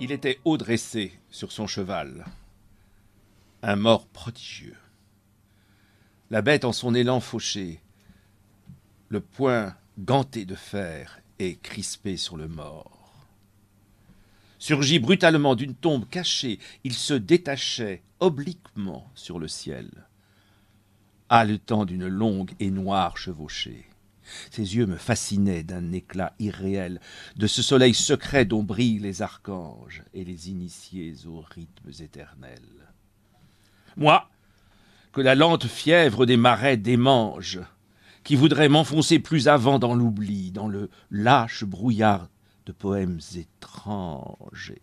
Il était haut dressé sur son cheval, un mort prodigieux. La bête en son élan fauché, le poing ganté de fer et crispé sur le mort. Surgit brutalement d'une tombe cachée, il se détachait obliquement sur le ciel, haletant d'une longue et noire chevauchée. Ses yeux me fascinaient d'un éclat irréel, de ce soleil secret dont brillent les archanges et les initiés aux rythmes éternels. Moi, que la lente fièvre des marais démange, qui voudrait m'enfoncer plus avant dans l'oubli, dans le lâche brouillard de poèmes étranges.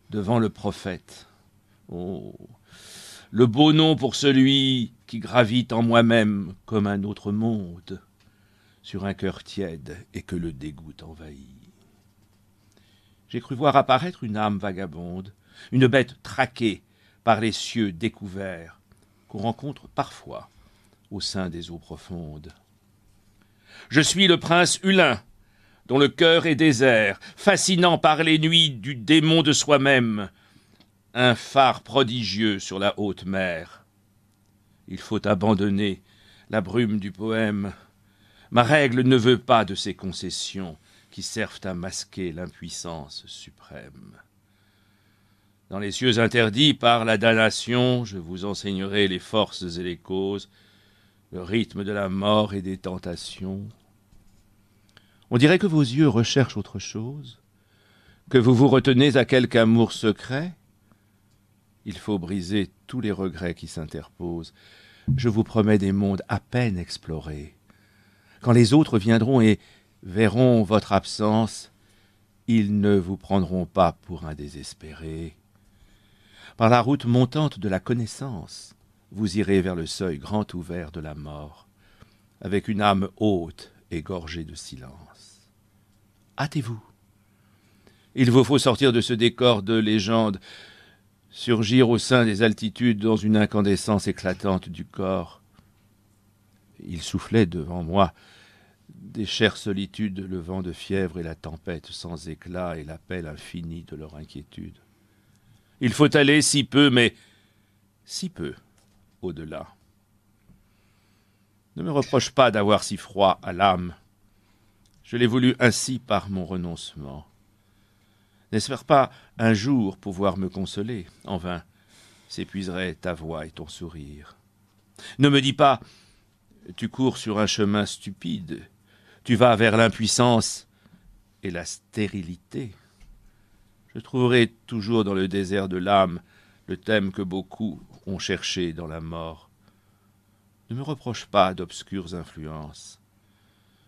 Devant le prophète, oh, le beau nom pour celui qui gravite en moi-même comme un autre monde, sur un cœur tiède et que le dégoût envahit. J'ai cru voir apparaître une âme vagabonde, une bête traquée par les cieux découverts, qu'on rencontre parfois au sein des eaux profondes. Je suis le prince Hulin, dont le cœur est désert, fascinant par les nuits du démon de soi-même, un phare prodigieux sur la haute mer. Il faut abandonner la brume du poème. Ma règle ne veut pas de ces concessions qui servent à masquer l'impuissance suprême. Dans les cieux interdits par la damnation, je vous enseignerai les forces et les causes, le rythme de la mort et des tentations. On dirait que vos yeux recherchent autre chose, que vous vous retenez à quelque amour secret. Il faut briser tous les regrets qui s'interposent. Je vous promets des mondes à peine explorés. Quand les autres viendront et verront votre absence, ils ne vous prendront pas pour un désespéré. Par la route montante de la connaissance, vous irez vers le seuil grand ouvert de la mort, avec une âme haute et gorgée de silence. Hâtez-vous. Il vous faut sortir de ce décor de légende, surgir au sein des altitudes dans une incandescence éclatante du corps. Il soufflait devant moi des chères solitudes, le vent de fièvre et la tempête sans éclat et l'appel infini de leur inquiétude. Il faut aller si peu, mais si peu au-delà. Ne me reproche pas d'avoir si froid à l'âme. Je l'ai voulu ainsi par mon renoncement. N'espère pas un jour pouvoir me consoler. En vain s'épuiseraient ta voix et ton sourire. Ne me dis pas « tu cours sur un chemin stupide, tu vas vers l'impuissance et la stérilité ». Je trouverai toujours dans le désert de l'âme le thème que beaucoup ont cherché dans la mort. Ne me reproche pas d'obscures influences.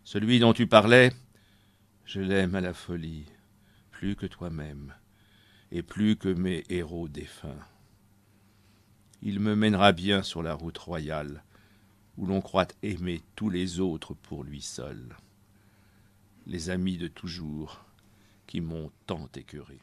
Celui dont tu parlais, je l'aime à la folie, plus que toi-même, et plus que mes héros défunts. Il me mènera bien sur la route royale, où l'on croit aimer tous les autres pour lui seul, les amis de toujours qui m'ont tant écœuré.